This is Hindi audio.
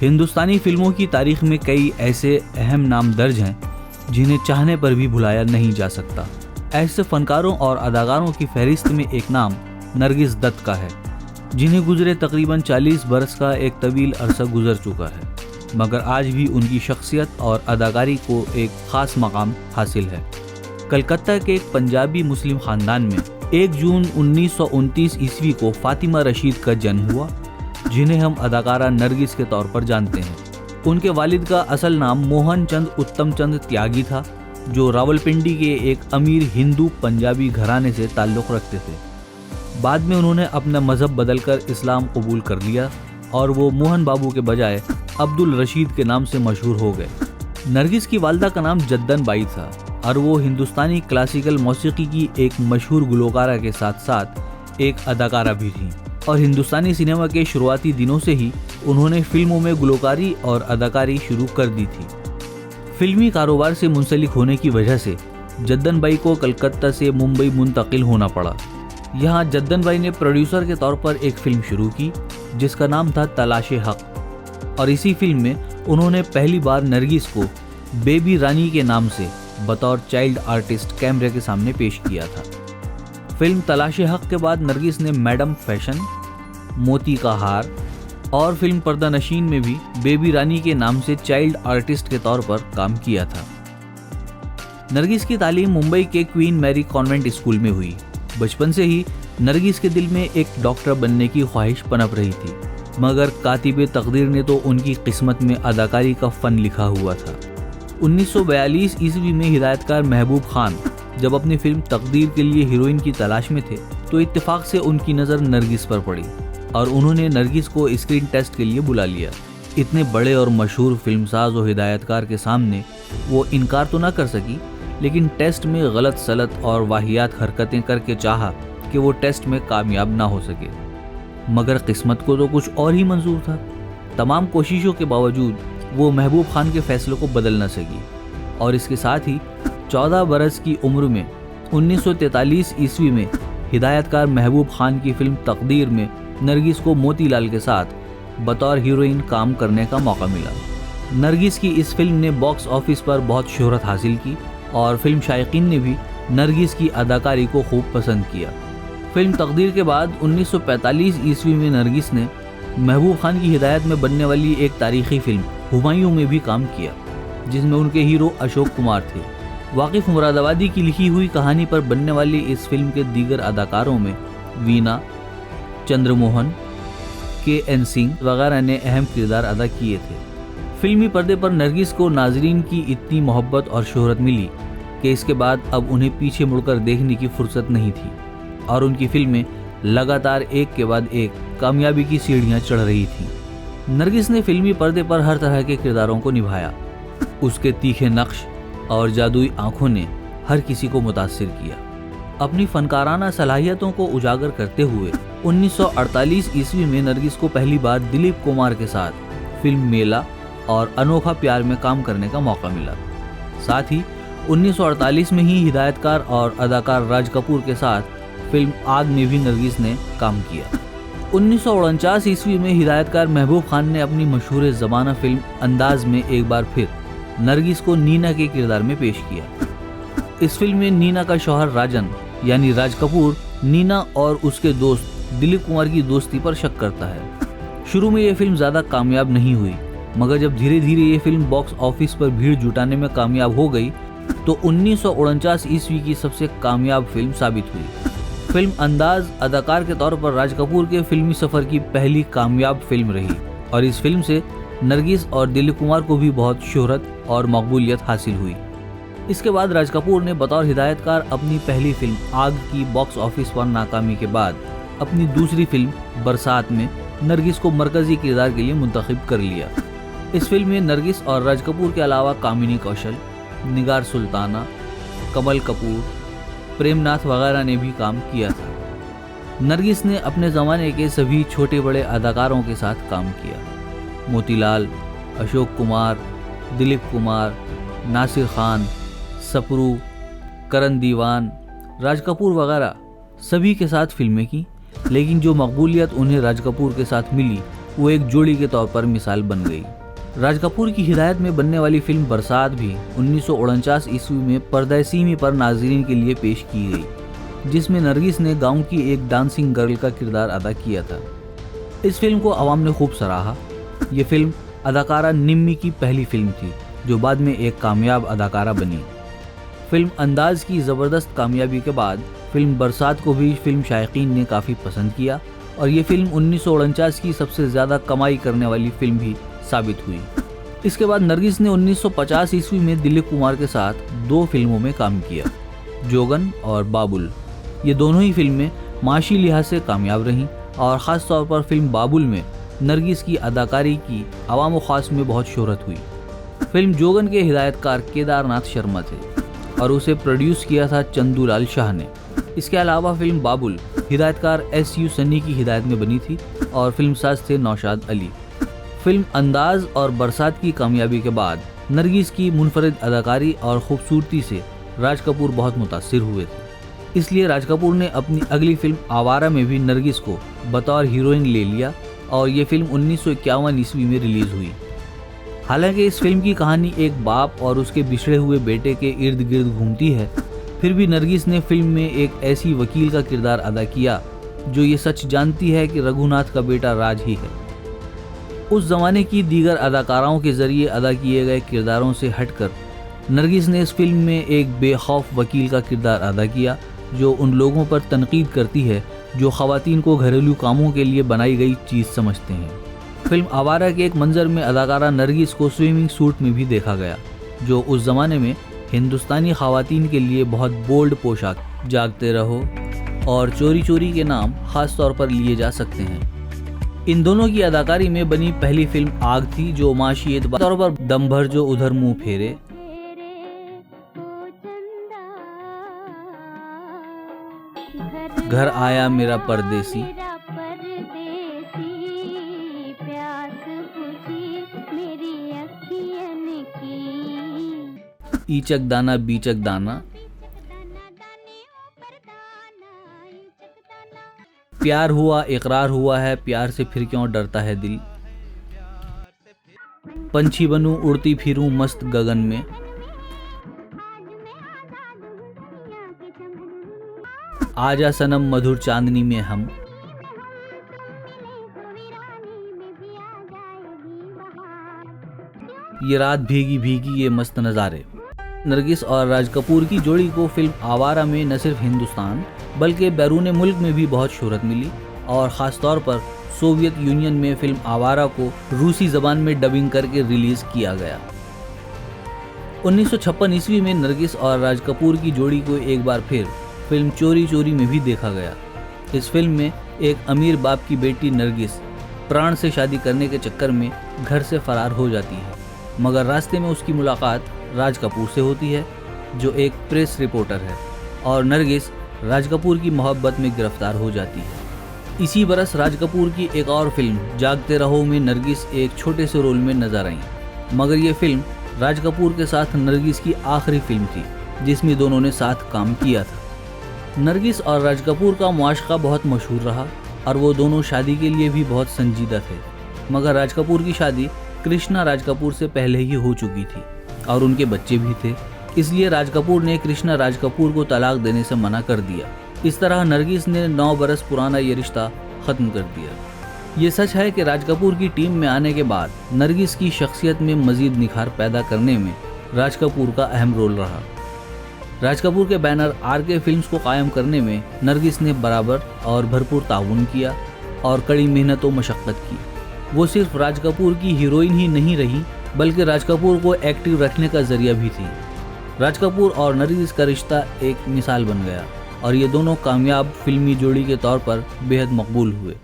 हिंदुस्तानी फिल्मों की तारीख में कई ऐसे अहम नाम दर्ज हैं जिन्हें चाहने पर भी भुलाया नहीं जा सकता। ऐसे फनकारों और अदाकारों की फहरिस्त में एक नाम नरगिस दत्त का है, जिन्हें गुजरे तकरीबन 40 बरस का एक तवील अरसा गुजर चुका है, मगर आज भी उनकी शख्सियत और अदाकारी को एक ख़ास मकाम हासिल है। कलकत्ता के एक पंजाबी मुस्लिम ख़ानदान में 1 जून 1929 ईस्वी को फातिमा रशीद का जन्म हुआ, जिन्हें हम अदाकारा नरगिस के तौर पर जानते हैं। उनके वालिद का असल नाम मोहन चंद उत्तम चंद त्यागी था, जो रावलपिंडी के एक अमीर हिंदू पंजाबी घराने से ताल्लुक़ रखते थे। बाद में उन्होंने अपना मज़हब बदलकर इस्लाम कबूल कर लिया और वो मोहन बाबू के बजाय अब्दुल रशीद के नाम से मशहूर हो गए। नरगिस की वालदा का नाम जद्दन बाई था और वो हिंदुस्तानी क्लासिकल मौसीकी की एक मशहूर गुलकारा के साथ साथ एक अदाकारा भी थी और हिंदुस्तानी सिनेमा के शुरुआती दिनों से ही उन्होंने फिल्मों में गुलकारी और अदाकारी शुरू कर दी थी। फिल्मी कारोबार से मुंसलिक होने की वजह से जद्दन बाई को कलकत्ता से मुंबई मुंतकिल होना पड़ा। यहाँ जद्दन बाई ने प्रोड्यूसर के तौर पर एक फिल्म शुरू की जिसका नाम था तलाशे हक, और इसी फिल्म में उन्होंने पहली बार नरगिस को बेबी रानी के नाम से बतौर चाइल्ड आर्टिस्ट कैमरे के सामने पेश किया था। फिल्म तलाशे हक के बाद नरगिस ने मैडम फैशन, मोती का हार और फिल्म पर्दा नशीन में भी बेबी रानी के नाम से चाइल्ड आर्टिस्ट के तौर पर काम किया था। नरगिस की तालीम मुंबई के क्वीन मैरी कॉन्वेंट स्कूल में हुई। बचपन से ही नरगिस के दिल में एक डॉक्टर बनने की ख्वाहिश पनप रही थी, मगर कातिबे तकदीर ने तो उनकी किस्मत में अदाकारी का फ़न लिखा हुआ था। 1942 ईस्वी में हिदायतकार महबूब खान जब अपनी फिल्म तकदीर के लिए हीरोइन की तलाश में थे तो इत्तेफाक से उनकी नज़र नरगिस पर पड़ी और उन्होंने नरगिस को स्क्रीन टेस्ट के लिए बुला लिया। इतने बड़े और मशहूर फिल्मसाज और हिदायतकार के सामने वो इनकार तो ना कर सकी, लेकिन टेस्ट में गलत सलत और वाहियात हरकतें करके चाहा कि वो टेस्ट में कामयाब ना हो सके, मगर किस्मत को तो कुछ और ही मंजूर था। तमाम कोशिशों के बावजूद वो महबूब खान के फैसलों को बदल न सकी और इसके साथ ही 14 बरस की उम्र में 1943 ईस्वी में हिदायतकार महबूब खान की फिल्म तकदीर में नरगिस को मोतीलाल के साथ बतौर हीरोइन काम करने का मौका मिला। नरगिस की इस फिल्म ने बॉक्स ऑफिस पर बहुत शोहरत हासिल की और फिल्म शायकीन ने भी नरगिस की अदाकारी को खूब पसंद किया। फिल्म तकदीर के बाद 1945 ईस्वी में नरगिस ने महबूब खान की हिदायत में बनने वाली एक तारीखी फिल्म हुमायूं में भी काम किया, जिसमें उनके हीरो अशोक कुमार थे। वाकिफ मुरादाबादी की लिखी हुई कहानी पर बनने वाली इस फिल्म के दीगर अदाकारों में वीना, चंद्रमोहन, के.एन. सिंह वगैरह ने अहम किरदार अदा किए थे। फिल्मी पर्दे पर नरगिस को नाजरीन की इतनी मोहब्बत और शोहरत मिली कि इसके बाद अब उन्हें पीछे मुड़कर देखने की फुर्सत नहीं थी और उनकी फिल्में लगातार एक के बाद एक कामयाबी की सीढ़ियां चढ़ रही थीं। नरगिस ने फिल्मी पर्दे पर हर तरह के किरदारों को निभाया। उसके तीखे नक्श और जादुई आंखों ने हर किसी को मुतासिर किया। अपनी फनकाराना सलाहियतों को उजागर करते हुए 1948 ईस्वी में नरगिस को पहली बार दिलीप कुमार के साथ फिल्म मेला और अनोखा प्यार में काम करने का मौका मिला। साथ ही 1948 में ही हिदायतकार और अदाकार राज कपूर के साथ फिल्म आग में भी नरगिस ने काम किया। 1949 ईस्वी में हिदायतकार महबूब खान ने अपनी मशहूर ज़माना फिल्म अंदाज में एक बार फिर नरगिस को नीना के किरदार में पेश किया। इस फिल्म में नीना का शौहर राजन यानी राज कपूर नीना और उसके दोस्त दिलीप कुमार की दोस्ती पर शक करता है। शुरू में यह फिल्म ज़्यादा कामयाब नहीं हुई, मगर जब धीरे धीरे ये फिल्म बॉक्स ऑफिस पर भीड़ जुटाने में कामयाब हो गई तो 1949 ईस्वी की सबसे कामयाब फिल्म साबित हुई। फिल्म अंदाज अदाकार के तौर पर राज कपूर के फिल्मी सफ़र की पहली कामयाब फिल्म रही और इस फिल्म से नरगिस और दिलीप कुमार को भी बहुत शोहरत और मकबूलियत हासिल हुई। इसके बाद राज कपूर ने बतौर हिदायतकार अपनी पहली फिल्म आग की बॉक्स ऑफिस पर नाकामी के बाद अपनी दूसरी फिल्म बरसात में नरगिस को मरकजी किरदार के लिए मुंतखब कर लिया। इस फिल्म में नरगिस और राज कपूर के अलावा कामिनी कौशल, निगार सुल्ताना, कमल कपूर, प्रेमनाथ वगैरह ने भी काम किया था। नरगिस ने अपने ज़माने के सभी छोटे बड़े अदाकारों के साथ काम किया। मोतीलाल, अशोक कुमार, दिलीप कुमार, नासिर खान, सपरू, करण दीवान, राज कपूर वगैरह सभी के साथ फिल्में की, लेकिन जो मकबूलियत उन्हें राज कपूर के साथ मिली वो एक जोड़ी के तौर पर मिसाल बन गई। राज कपूर की हिदायत में बनने वाली फिल्म बरसात भी 1949 ईस्वी में पर्दा सीमी पर नाज़रीन के लिए पेश की गई, जिसमें नरगिस ने गांव की एक डांसिंग गर्ल का किरदार अदा किया था। इस फिल्म को आवाम ने खूब सराहा। ये फिल्म अदाकारा निम्मी की पहली फिल्म थी जो बाद में एक कामयाब अदाकारा बनी। फिल्म अंदाज की ज़बरदस्त कामयाबी के बाद फिल्म बरसात को भी फिल्म शायकीन ने काफ़ी पसंद किया और ये फिल्म 1949 की सबसे ज़्यादा कमाई करने वाली फिल्म भी साबित हुई। इसके बाद नरगिस ने 1950 ईस्वी में दिलीप कुमार के साथ 2 फिल्मों में काम किया, जोगन और बाबुल। ये दोनों ही फिल्में माशी लिहाज से कामयाब रहीं और ख़ास तौर पर फिल्म बाबुल में नरगिस की अदाकारी की आवाम व ख़ास में बहुत शोहरत हुई। फिल्म जोगन के हिदायतकार केदारनाथ शर्मा थे और उसे प्रोड्यूस किया था चंदूलाल शाह ने। इसके अलावा फिल्म बाबुल हिदायतकार SU सन्नी की हिदायत में बनी थी और फिल्मसाज थे नौशाद अली। फिल्म अंदाज और बरसात की कामयाबी के बाद नरगिस की मुनफरिद अदाकारी और खूबसूरती से राज कपूर बहुत मुतासिर हुए थे। इसलिए राज कपूर ने अपनी अगली फिल्म आवारा में भी नरगिस को बतौर हीरोइन ले लिया और ये फिल्म 1951 ईस्वी में रिलीज़ हुई। हालांकि इस फिल्म की कहानी एक बाप और उसके बिछड़े हुए बेटे के इर्द गिर्द घूमती है, फिर भी नरगिस ने फिल्म में एक ऐसी वकील का किरदार अदा किया जो ये सच जानती है कि रघुनाथ का बेटा राज ही है। उस ज़माने की दीगर अदाकाराओं के ज़रिए अदा किए गए किरदारों से हटकर नरगिस ने इस फिल्म में एक बेखौफ वकील का किरदार अदा किया जो उन लोगों पर तनकीद करती है जो ख़वातीन को घरेलू कामों के लिए बनाई गई चीज़ समझते हैं। फिल्म आवारा के एक मंजर में अदाकारा नरगिस को स्विमिंग सूट में भी देखा गया, जो उस ज़माने में हिंदुस्तानी ख़वातीन के लिए बहुत बोल्ड पोशाक जागते रहो और चोरी चोरी के नाम ख़ास तौर पर लिए जा सकते हैं। इन दोनों की अदाकारी में बनी पहली फिल्म आग थी जो माशी एतबार तौर पर दम भर जो उधर मुंह फेरे, घर आया मेरा परदेसी, ईचक दाना बीचक दाना, प्यार हुआ इकरार हुआ है, प्यार से फिर क्यों डरता है दिल, पंछी बनूं उड़ती फिरूं मस्त गगन में, आजा सनम मधुर चांदनी में हम, ये रात भीगी भीगी ये मस्त नज़ारे। नरगिस और राज कपूर की जोड़ी को फिल्म आवारा में न सिर्फ हिंदुस्तान बल्कि बैरून मुल्क में भी बहुत शोहरत मिली और ख़ास तौर पर सोवियत यूनियन में फिल्म आवारा को रूसी ज़बान में डबिंग करके रिलीज़ किया गया। 1956 ईस्वी में नरगिस और राज कपूर की जोड़ी को एक बार फिर फिल्म चोरी चोरी में भी देखा गया। इस फिल्म में एक अमीर बाप की बेटी नरगिस प्राण से शादी करने के चक्कर में घर से फरार हो जाती है, मगर रास्ते में उसकी मुलाकात राज कपूर से होती है जो एक प्रेस रिपोर्टर है और नरगिस राज कपूर की मोहब्बत में गिरफ्तार हो जाती है। इसी बरस राज कपूर की एक और फिल्म जागते रहो में नरगिस एक छोटे से रोल में नजर आई, मगर ये फिल्म राज कपूर के साथ नरगिस की आखिरी फिल्म थी जिसमें दोनों ने साथ काम किया था। नरगिस और राज कपूर का मुआशका बहुत मशहूर रहा और वो दोनों शादी के लिए भी बहुत संजीदा थे, मगर राज कपूर की शादी कृष्णा राज कपूर से पहले ही हो चुकी थी और उनके बच्चे भी थे, इसलिए राज कपूर ने कृष्णा राज कपूर को तलाक देने से मना कर दिया। इस तरह नरगिस ने 9 बरस पुराना ये रिश्ता ख़त्म कर दिया। ये सच है कि राज कपूर की टीम में आने के बाद नरगिस की शख्सियत में मज़ीद निखार पैदा करने में राज कपूर का अहम रोल रहा। राज कपूर के बैनर RK फिल्म्स को कायम करने में नरगिस ने बराबर और भरपूर ताउन किया और कड़ी मेहनत व मशक्क़त की। वो सिर्फ राज कपूर की हीरोइन ही नहीं रही बल्कि राज कपूर को एक्टिव रखने का जरिया भी थी। राज कपूर और नरगिस का रिश्ता एक मिसाल बन गया और ये दोनों कामयाब फिल्मी जोड़ी के तौर पर बेहद मकबूल हुए।